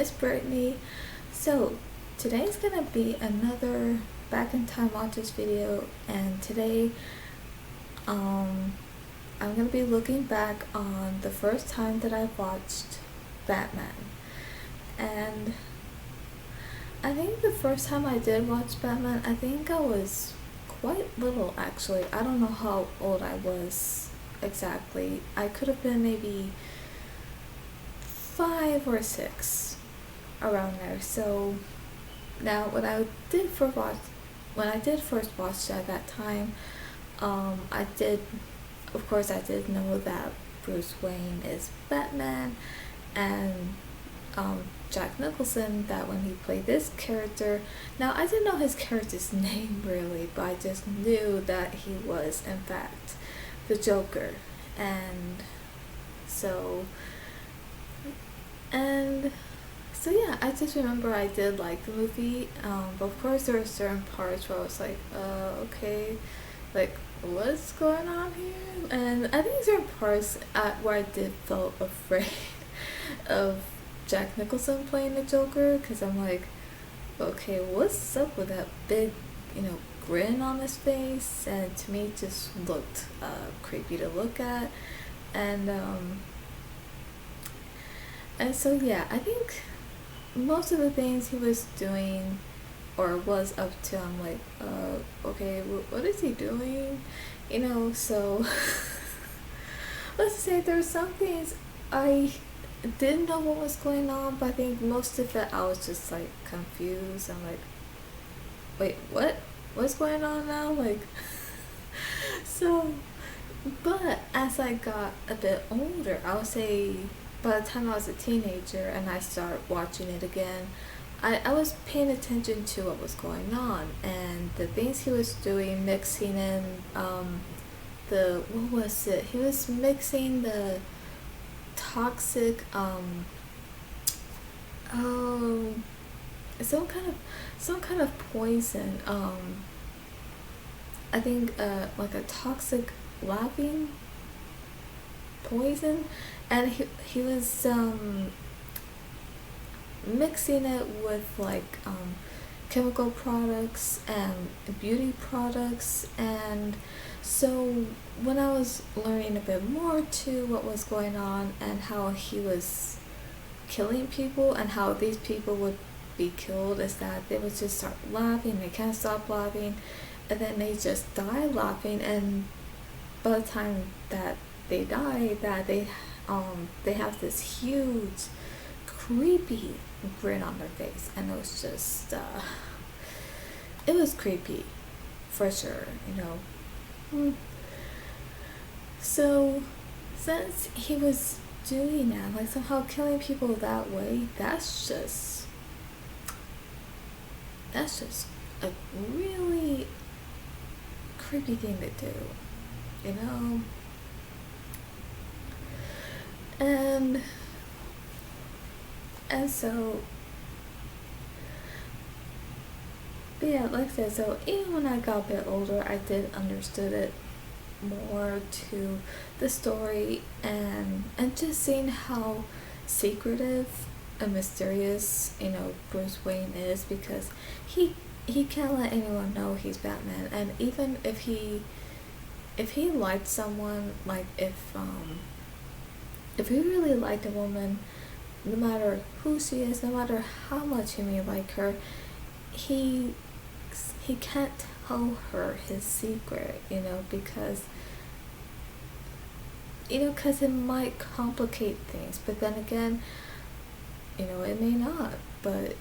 Miss Brittany. So today's gonna be another back in time watches video, and today I'm gonna be looking back on the first time that I watched Batman. And I think the first time I did watch Batman, I think I was quite little actually. I don't know how old I was exactly. I could have been maybe 5 or 6, around there. So now when I did first watch it at that time, I did, of course, I did know that Bruce Wayne is Batman, and Jack Nicholson, that when he played this character, now I didn't know his character's name really, but I just knew that he was in fact the Joker. And so and so yeah, I just remember I did like the movie, but of course there were certain parts where I was like, okay, like what's going on here? And I think there were parts where I did felt afraid of Jack Nicholson playing the Joker, because I'm like, okay, what's up with that big, grin on his face? And to me, it just looked creepy to look at, and so yeah, I think most of the things he was doing or was up to, I'm like, okay, what is he doing? So let's say there's some things I didn't know what was going on, but I think most of it I was just like confused. I'm like, wait, what? What's going on now? Like, so, but as I got a bit older, I would say by the time I was a teenager and I started watching it again, I was paying attention to what was going on and the things he was doing, mixing in what was it? He was mixing the toxic oh some kind of poison, I think like a toxic laughing poison, and he was mixing it with like chemical products and beauty products. And so when I was learning a bit more to what was going on and how he was killing people and how these people would be killed, is that they would just start laughing, they can't stop laughing, and then they just die laughing, and by the time that they die, that they have this huge creepy grin on their face, and it was just it was creepy for sure. So since he was doing that, like somehow killing people that way, that's just a really creepy thing to do, you know? And so, but yeah, like I said, so even when I got a bit older, I did understood it more to the story, and just seeing how secretive and mysterious, Bruce Wayne is, because he can't let anyone know he's Batman. And even if he liked someone, like if he really liked a woman, no matter who she is, no matter how much he may like her, he can't tell her his secret, because it might complicate things. But then again, it may not. But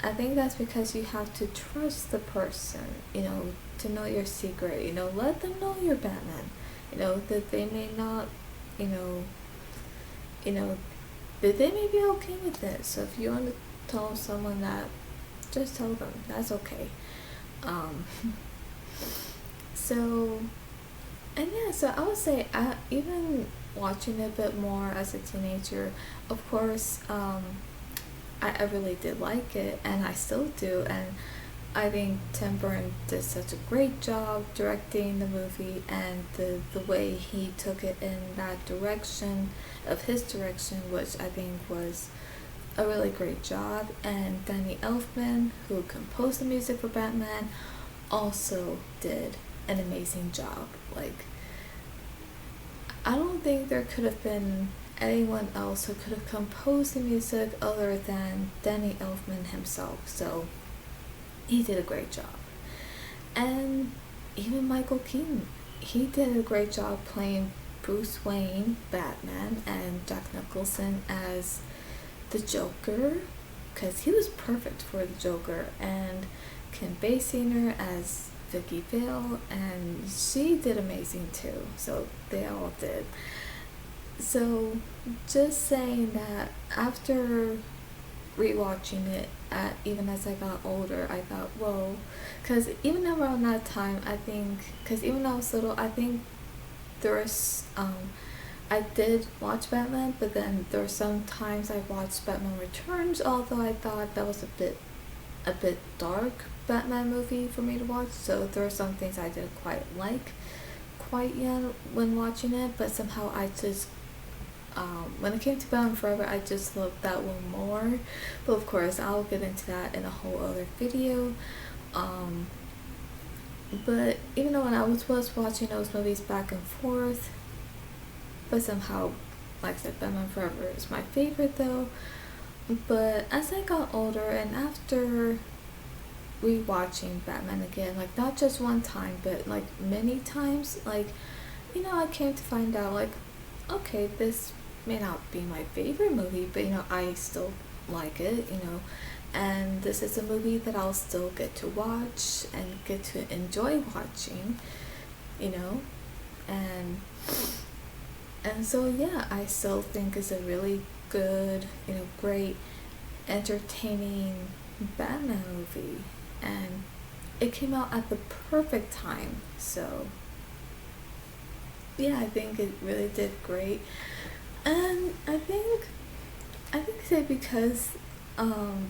I think that's because you have to trust the person, to know your secret. Let them know you're Batman. That they may not, that they may be okay with it. So if you want to tell someone that, just tell them. That's okay. So, and yeah, so I would say, even watching it a bit more as a teenager, of course, I really did like it, and I still do. And I think Tim Burton did such a great job directing the movie, and the way he took it in that direction of his direction, which I think was a really great job, and Danny Elfman, who composed the music for Batman, also did an amazing job. Like, I don't think there could have been anyone else who could have composed the music other than Danny Elfman himself. So he did a great job. And even Michael Keaton, he did a great job playing Bruce Wayne, Batman, and Jack Nicholson as the Joker, because he was perfect for the Joker, and Kim Basinger as Vicky Vale, and she did amazing too. So they all did. So just saying that after rewatching it, even as I got older, I thought, whoa, because even around that time, I think, because even when I was little, I think there was I did watch Batman, but then there were some times I watched Batman Returns, although I thought that was a bit dark Batman movie for me to watch, so there were some things I didn't quite like quite yet when watching it, but somehow I just when it came to Batman Forever, I just loved that one more. But of course, I'll get into that in a whole other video. But even though when I was watching those movies back and forth, but somehow, like I said, Batman Forever is my favorite though. But as I got older and after rewatching Batman again, like not just one time, but like many times, like, I came to find out, like, okay, this may not be my favorite movie, but I still like it, and this is a movie that I'll still get to watch and get to enjoy watching, and so yeah, I still think it's a really good, great, entertaining Batman movie, and it came out at the perfect time, so yeah, I think it really did great. And I think that because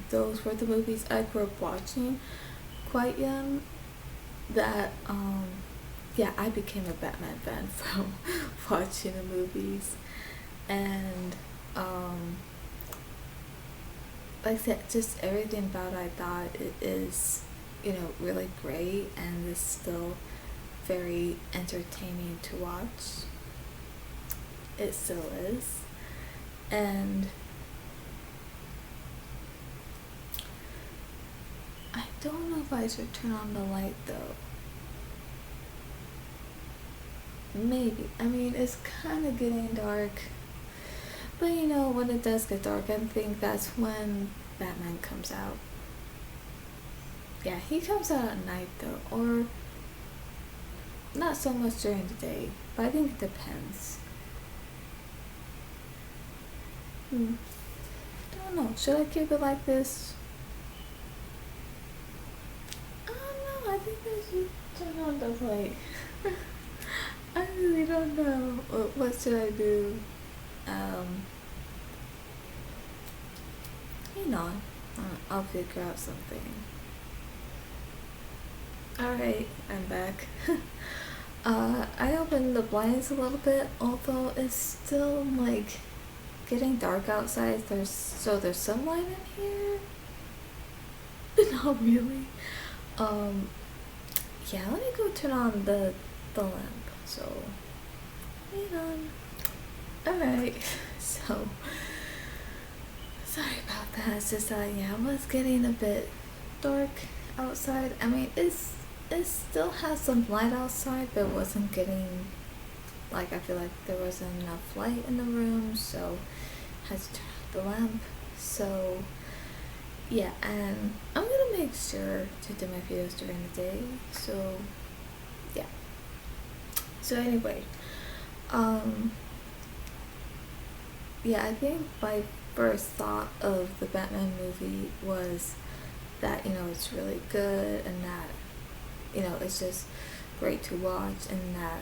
those were the movies I grew up watching quite young, that yeah, I became a Batman fan from watching the movies. And like I said, just everything about it, I thought it is, really great, and is still very entertaining to watch. It still is. And I don't know if I should turn on the light though. Maybe. I mean, it's kind of getting dark. But when it does get dark, I think that's when Batman comes out. Yeah, he comes out at night though, or not so much during the day, but I think it depends. Don't know. Should I keep it like this? I don't know. I think I should turn on the light. I really don't know. What should I do? Hang on. I'll figure out something. Alright, I'm back. I opened the blinds a little bit, although it's still like getting dark outside. There's sunlight in here, but not really. Yeah, let me go turn on the lamp. So, hang on. Alright, so sorry about that. It's just yeah, it was getting a bit dark outside. I mean, it still has some light outside, but it wasn't getting, like, I feel like there wasn't enough light in the room, so I had to turn off the lamp. So yeah, and I'm gonna make sure to do my videos during the day. So yeah. So anyway, yeah, I think my first thought of the Batman movie was that, it's really good, and that, it's just great to watch, and that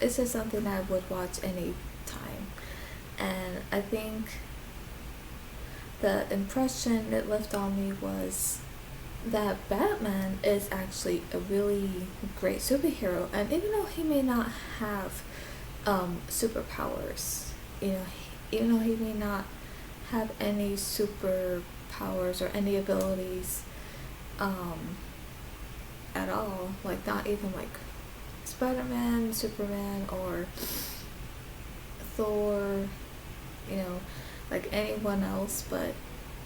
it's just something that I would watch any time. And I think the impression it left on me was that Batman is actually a really great superhero, and even though he may not have superpowers, even though he may not have any superpowers or any abilities um, at all. Like not even like Spider-Man, Superman, or Thor, you know, like anyone else. But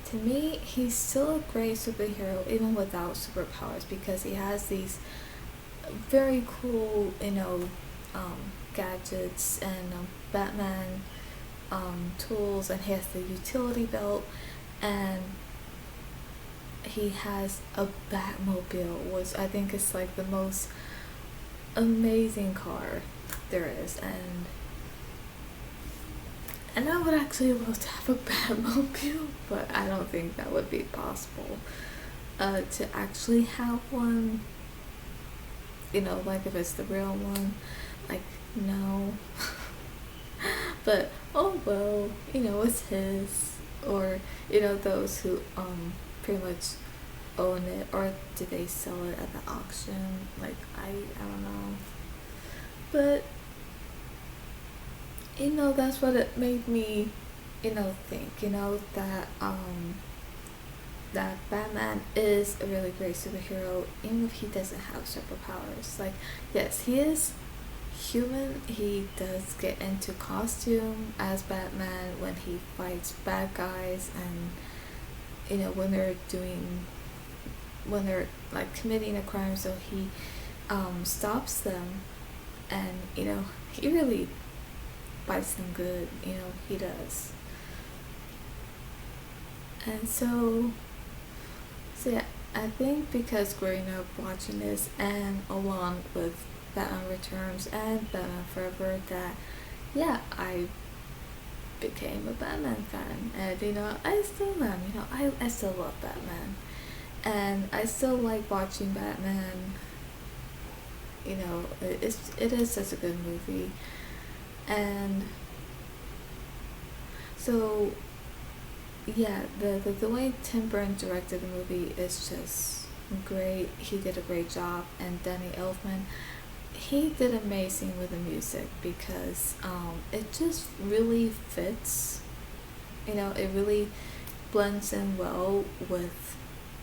to me, he's still a great superhero even without superpowers because he has these very cool, um, gadgets and Batman tools, and he has the utility belt, and he has a Batmobile, which I think is like the most amazing car there is, and I would actually love to have a Batmobile, but I don't think that would be possible. To actually have one, like if it's the real one, like no. But oh well, it's his, or those who pretty much own it, or do they sell it at the auction? Like I don't know. But that's what it made me, think, that Batman is a really great superhero, even if he doesn't have superpowers. Like, yes, he is human. He does get into costume as Batman when he fights bad guys, and when they're like committing a crime, so he stops them, and he really bites them good. He does. And so yeah, I think because growing up watching this, and along with Batman Returns and Batman Forever, that yeah, I became a Batman fan, and I still am. I still love Batman, and I still like watching Batman. It is such a good movie, and so yeah, the way Tim Burton directed the movie is just great. He did a great job, and Danny Elfman, he did amazing with the music because it just really fits. It really blends in well with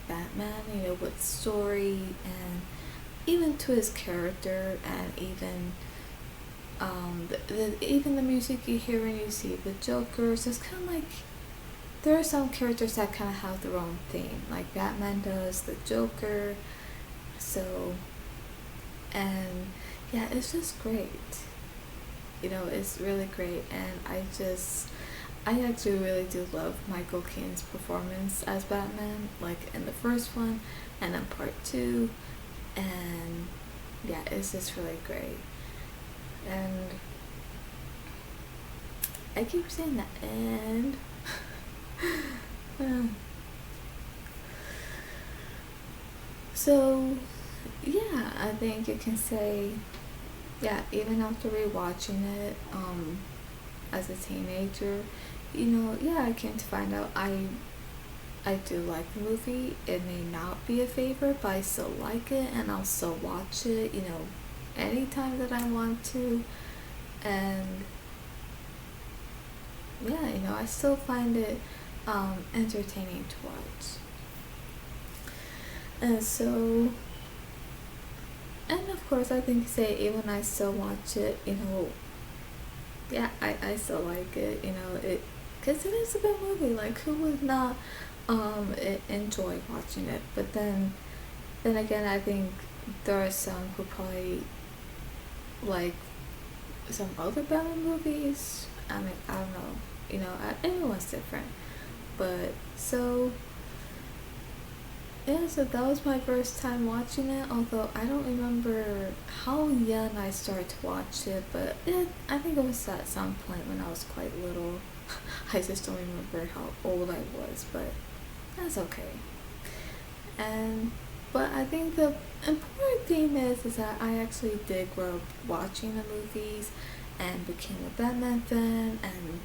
Batman. With story, and even to his character, and even even the music you hear when you see the Joker. So it's kind of like there are some characters that kind of have their own theme, like Batman does, the Joker. So, and yeah, it's just great. It's really great, and I actually really do love Michael Keaton's performance as Batman, like in the first one, and then part two, and yeah, it's just really great. And I keep saying that, and so yeah, I think you can say, yeah, even after rewatching it as a teenager, yeah, I came to find out I do like the movie. It may not be a favorite, but I still like it, and I'll still watch it, anytime that I want to. And yeah, I still find it entertaining to watch. And so, and of course, I think say even I still watch it, yeah, I still like it, because it is a good movie. Like, who would not enjoy watching it? But then again, I think there are some who probably like some other Batman movies. I mean, I don't know, everyone's different. But so yeah, so that was my first time watching it, although I don't remember how young I started to watch it, but I think it was at some point when I was quite little. I just don't remember how old I was, but that's okay. And but I think the important thing is that I actually did grow up watching the movies, and became a Batman fan, and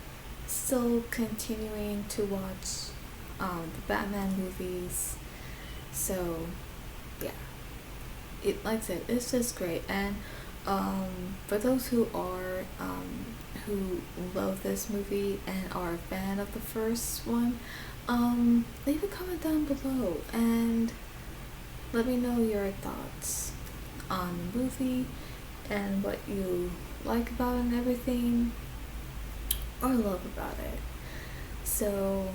still continuing to watch the Batman movies. So yeah, it, like I said, it's just great. And for those who love this movie and are a fan of the first one, leave a comment down below and let me know your thoughts on the movie and what you like about it and everything, or love about it. So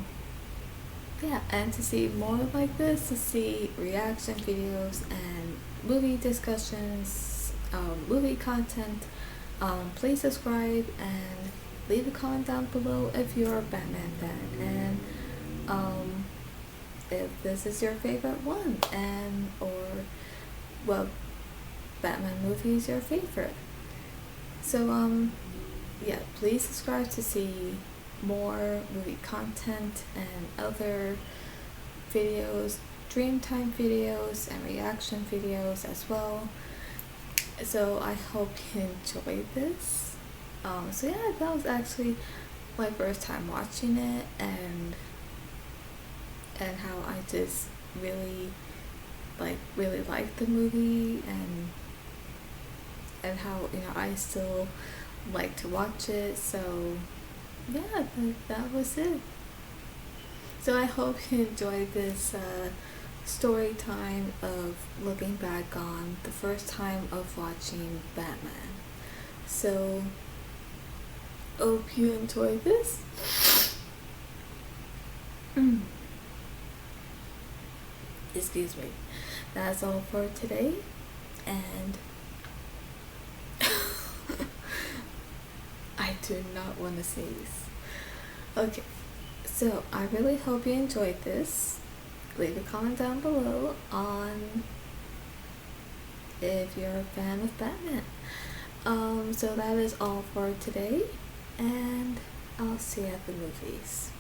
yeah, and to see more like this, to see reaction videos and movie discussions, movie content, please subscribe and leave a comment down below if you're a Batman fan, and if this is your favorite one, and or what Batman movie is your favorite. So yeah, please subscribe to see more movie content and other videos, Dreamtime videos and reaction videos as well. So I hope you enjoyed this. So yeah, that was actually my first time watching it, and how I just really liked the movie, and how, you know, I still like to watch it. So yeah, that was it. So I hope you enjoyed this story time of looking back on the first time of watching Batman. So hope you enjoyed this. Excuse me. That's all for today, and I do not want to sneeze. Okay, so I really hope you enjoyed this. Leave a comment down below on if you're a fan of Batman. So that is all for today, and I'll see you at the movies.